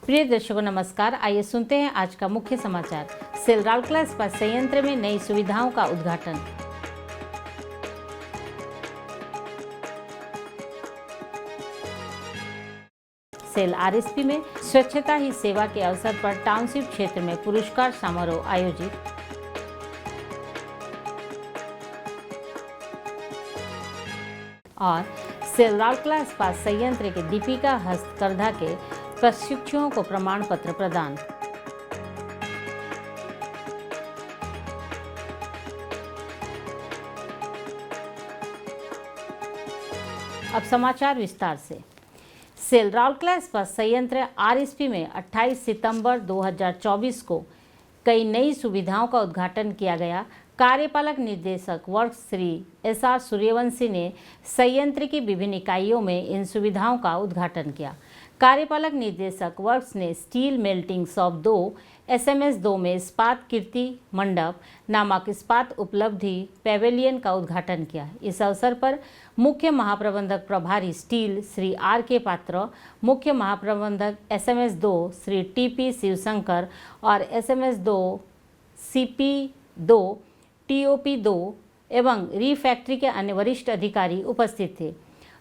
प्रिय दर्शकों नमस्कार। आइए सुनते हैं आज का मुख्य समाचार। सेल राउरकेला इस्पात संयंत्र में नई सुविधाओं का उद्घाटन। सेल आरएसपी में स्वच्छता ही सेवा के अवसर पर टाउनशिप क्षेत्र में पुरस्कार समारोह आयोजित। और सेल राउरकेला इस्पात संयंत्र के दीपिका हस्तकरघा के प्रशिक्षुओं को प्रमाण पत्र प्रदान। अब समाचार विस्तार से। सेल राउरकेला इस्पात संयंत्र आरएसपी में 28 सितंबर 2024 को कई नई सुविधाओं का उद्घाटन किया गया। कार्यपालक निर्देशक वर्क्स श्री एसआर सूर्यवंशी ने संयंत्र की विभिन्न इकाइयों में इन सुविधाओं का उद्घाटन किया। कार्यपालक निर्देशक वर्क्स ने स्टील मेल्टिंग शॉप 2 एसएमएस 2 में इस्पात कीर्ति मंडप नामक इस्पात उपलब्धि पैवेलियन का उद्घाटन किया। इस अवसर पर मुख्य महाप्रबंधक प्रभारी स्टील श्री आर के पात्र, मुख्य महाप्रबंधक एसएमएस 2 श्री टीपी शिवशंकर और एसएमएस 2 सीपी 2 टीओपी 2 एवं रीफैक्ट्री के अन्य वरिष्ठ अधिकारी उपस्थित थे।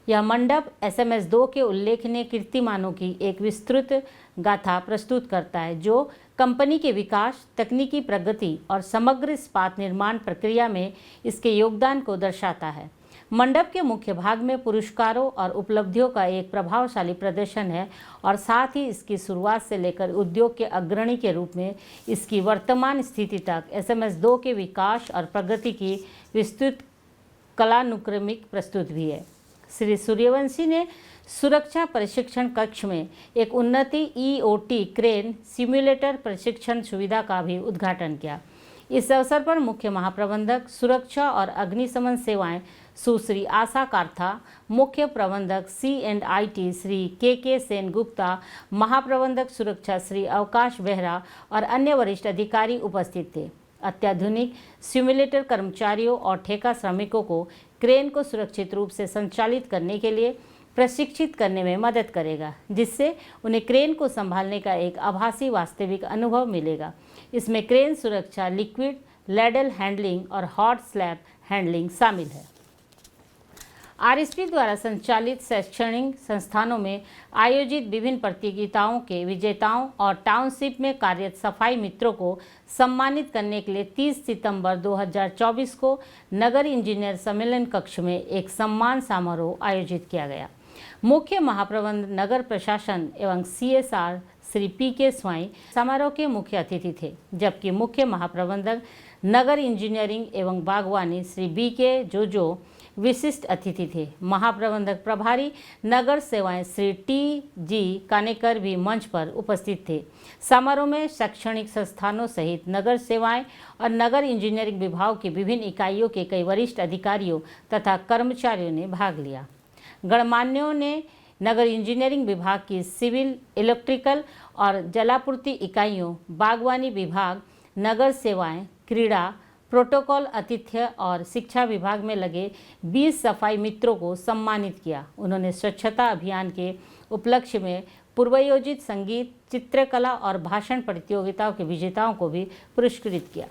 यह मंडप एसएमएस 2 के उल्लेखनीय कीर्तिमानों की एक विस्तृत गाथा प्रस्तुत करता है, जो कंपनी के विकास, तकनीकी प्रगति और समग्र इस्पात निर्माण प्रक्रिया में इसके योगदान को दर्शाता है। मंडप के मुख्य भाग में पुरस्कारों और उपलब्धियों का एक प्रभावशाली प्रदर्शन है और साथ ही इसकी शुरुआत से लेकर उद्योग के अग्रणी के रूप में इसकी वर्तमान स्थिति तक एसएमएस 2 के विकास और प्रगति की विस्तृत कलानुक्रमिक प्रस्तुत भी है। श्री सूर्यवंशी ने सुरक्षा प्रशिक्षण कक्ष में एक उन्नति ईओटी क्रेन सिम्युलेटर प्रशिक्षण सुविधा का भी उद्घाटन किया। इस अवसर पर मुख्य महाप्रबंधक सुरक्षा और अग्निशमन सेवाएं सुश्री आशा काथा, मुख्य प्रबंधक C&IT श्री के सेन गुप्ता, महाप्रबंधक सुरक्षा श्री अवकाश बेहरा और अन्य वरिष्ठ अधिकारी उपस्थित थे। अत्याधुनिक सिम्युलेटर कर्मचारियों और ठेका श्रमिकों को क्रेन को सुरक्षित रूप से संचालित करने के लिए प्रशिक्षित करने में मदद करेगा, जिससे उन्हें क्रेन को संभालने का एक आभासी वास्तविक अनुभव मिलेगा। इसमें क्रेन सुरक्षा, लिक्विड लैडल हैंडलिंग और हॉट स्लैब हैंडलिंग शामिल है। आरएसपी द्वारा संचालित शैक्षणिक संस्थानों में आयोजित विभिन्न प्रतियोगिताओं के विजेताओं और टाउनशिप में कार्यरत सफाई मित्रों को सम्मानित करने के लिए 30 सितंबर 2024 को नगर इंजीनियर सम्मेलन कक्ष में एक सम्मान समारोह आयोजित किया गया। मुख्य महाप्रबंधक नगर प्रशासन एवं CSR श्री PK स्वाई समारोह के मुख्य अतिथि थे, जबकि मुख्य महाप्रबंधक नगर इंजीनियरिंग एवं बागवानी श्री BK जोजो विशिष्ट अतिथि थे। महाप्रबंधक प्रभारी नगर सेवाएं श्री TG कानेकर भी मंच पर उपस्थित थे। समारोह में शैक्षणिक संस्थानों सहित नगर सेवाएं और नगर इंजीनियरिंग विभाग की विभिन्न इकाइयों के कई वरिष्ठ अधिकारियों तथा कर्मचारियों ने भाग लिया। गणमान्यों ने नगर इंजीनियरिंग विभाग की सिविल, इलेक्ट्रिकल और जलापूर्ति इकाइयों, बागवानी विभाग, नगर सेवाएं, क्रीड़ा, प्रोटोकॉल, आतिथ्य और शिक्षा विभाग में लगे 20 सफाई मित्रों को सम्मानित किया। उन्होंने स्वच्छता अभियान के उपलक्ष्य में पूर्वयोजित संगीत, चित्रकला और भाषण प्रतियोगिताओं के विजेताओं को भी पुरस्कृत किया।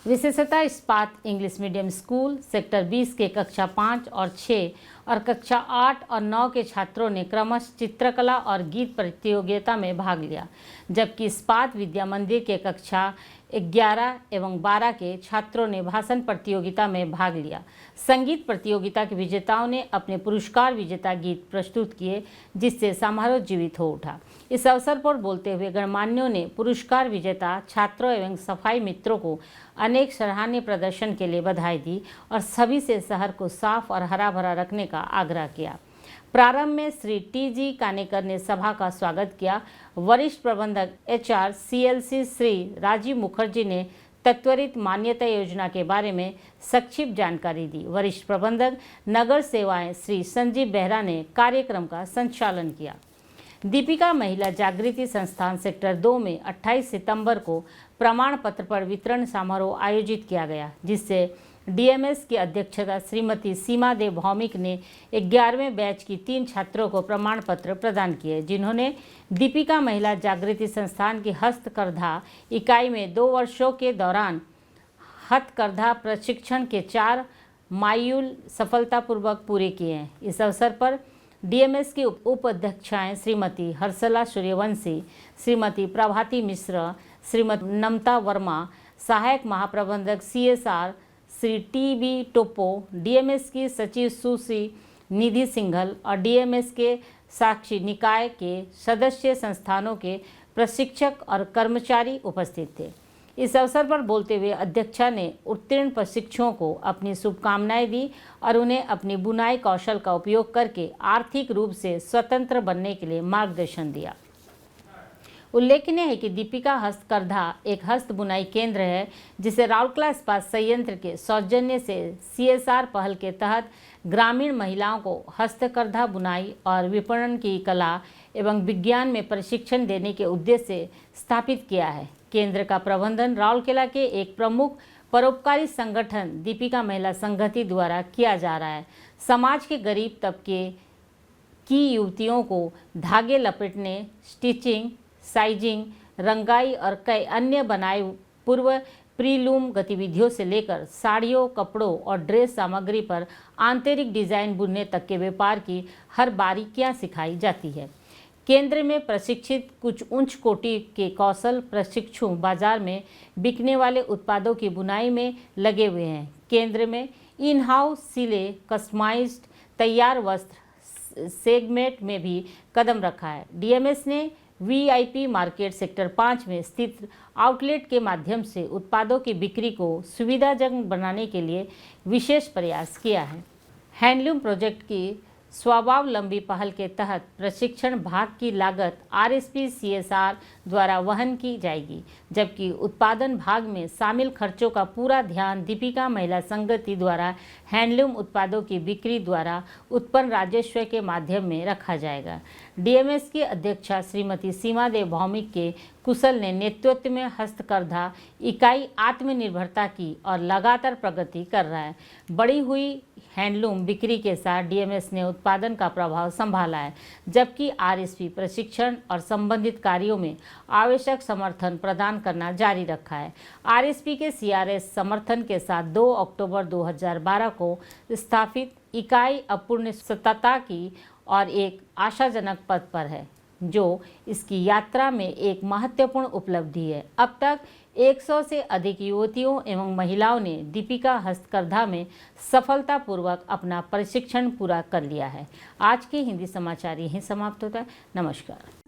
विशेषतः इस्पात इंग्लिश मीडियम स्कूल सेक्टर 20 के कक्षा 5 और 6 और कक्षा 8 और 9 के छात्रों ने क्रमशः चित्रकला और गीत प्रतियोगिता में भाग लिया, जबकि इस्पात विद्या मंदिर के कक्षा 11 एवं 12 के छात्रों ने भाषण प्रतियोगिता में भाग लिया। संगीत प्रतियोगिता के विजेताओं ने अपने पुरस्कार विजेता गीत प्रस्तुत किए, जिससे समारोह जीवित हो उठा। इस अवसर पर बोलते हुए गणमान्यों ने पुरस्कार विजेता छात्रों एवं सफाई मित्रों को अनेक सराहनीय प्रदर्शन के लिए बधाई दी और सभी से शहर को साफ और हरा भरा रखने का आग्रह किया। प्रारंभ में श्री TG कानेकर ने सभा का स्वागत किया। वरिष्ठ प्रबंधक HR CLC श्री राजीव मुखर्जी ने त्वरित मान्यता योजना के बारे में संक्षिप्त जानकारी दी। वरिष्ठ प्रबंधक नगर सेवाएं श्री संजीव बेहरा ने कार्यक्रम का संचालन किया। दीपिका महिला जागृति संस्थान सेक्टर 2 में 28 सितंबर को प्रमाण पत्र पर वितरण समारोह आयोजित किया गया, जिससे डीएमएस की अध्यक्षता श्रीमती सीमा देव भौमिक ने 11वें बैच की 3 छात्रों को प्रमाण पत्र प्रदान किए, जिन्होंने दीपिका महिला जागृति संस्थान की हस्तकरघा इकाई में 2 वर्षों के दौरान हथकरघा प्रशिक्षण के 4 माड्यूल सफलतापूर्वक पूरे किए हैं। इस अवसर पर डीएमएस की उपाध्यक्षाएं श्रीमती हर्षला सूर्यवंशी, श्रीमती प्रभाती मिश्र, श्रीमती नमता वर्मा, सहायक महाप्रबंधक CSR Shri TB Toppo, DMs की सचिव सुश्री निधि सिंघल और डीएमएस के साक्षी निकाय के सदस्य संस्थानों के प्रशिक्षक और कर्मचारी उपस्थित थे। इस अवसर पर बोलते हुए अध्यक्षा ने उत्तीर्ण प्रशिक्षुओं को अपनी शुभकामनाएं दी और उन्हें अपनी बुनाई कौशल का उपयोग करके आर्थिक रूप से स्वतंत्र बनने के लिए मार्गदर्शन दिया। उल्लेखनीय है कि दीपिका हस्तकरघा एक हस्त बुनाई केंद्र है, जिसे राउरकेला इस्पात संयंत्र के सौजन्य से CSR पहल के तहत ग्रामीण महिलाओं को हस्तकरघा बुनाई और विपणन की कला एवं विज्ञान में प्रशिक्षण देने के उद्देश्य से स्थापित किया है। केंद्र का प्रबंधन राउरकेला के एक प्रमुख परोपकारी संगठन दीपिका महिला संगति द्वारा किया जा रहा है। समाज के गरीब तबके की युवतियों को धागे लपेटने, स्टिचिंग, साइजिंग, रंगाई और कई अन्य बनाए पूर्व प्रीलूम गतिविधियों से लेकर साड़ियों, कपड़ों और ड्रेस सामग्री पर आंतरिक डिजाइन बुनने तक के व्यापार की हर बारीकियां सिखाई जाती है। केंद्र में प्रशिक्षित कुछ उच्च कोटि के कौशल प्रशिक्षु बाजार में बिकने वाले उत्पादों की बुनाई में लगे हुए हैं। केंद्र में इन हाउस सिले कस्टमाइज्ड तैयार वस्त्र सेगमेंट में भी कदम रखा है। डीएमएस ने VIP मार्केट सेक्टर 5 में स्थित आउटलेट के माध्यम से उत्पादों की बिक्री को सुविधाजनक बनाने के लिए विशेष प्रयास किया है। हैंडलूम प्रोजेक्ट की स्वावलंबी पहल के तहत प्रशिक्षण भाग की लागत RSP CSR द्वारा वहन की जाएगी, जबकि उत्पादन भाग में शामिल खर्चों का पूरा ध्यान दीपिका महिला संगति द्वारा हैंडलूम उत्पादों की बिक्री द्वारा उत्पन्न राजस्व के माध्यम में रखा जाएगा। डीएमएस की अध्यक्षा श्रीमती सीमा देव भौमिक के कुशल ने नेतृत्व में हस्तकरघा इकाई आत्मनिर्भरता की और लगातार प्रगति कर रहा है। बढ़ी हुई हैंडलूम बिक्री के साथ डीएमएस ने उत्पादन का प्रभाव संभाला है, जबकि RSP प्रशिक्षण और संबंधित कार्यों में आवश्यक समर्थन प्रदान करना जारी रखा है। RSP के CRS समर्थन के साथ 2 अक्टूबर 2012 को स्थापित इकाई अपूर्ण सतता की और एक आशाजनक पद पर है, जो इसकी यात्रा में एक महत्वपूर्ण उपलब्धि है। अब तक 100 से अधिक युवतियों एवं महिलाओं ने दीपिका हस्तकरघा में सफलतापूर्वक अपना प्रशिक्षण पूरा कर लिया है। आज के हिंदी समाचार यहीं समाप्त होता है। नमस्कार।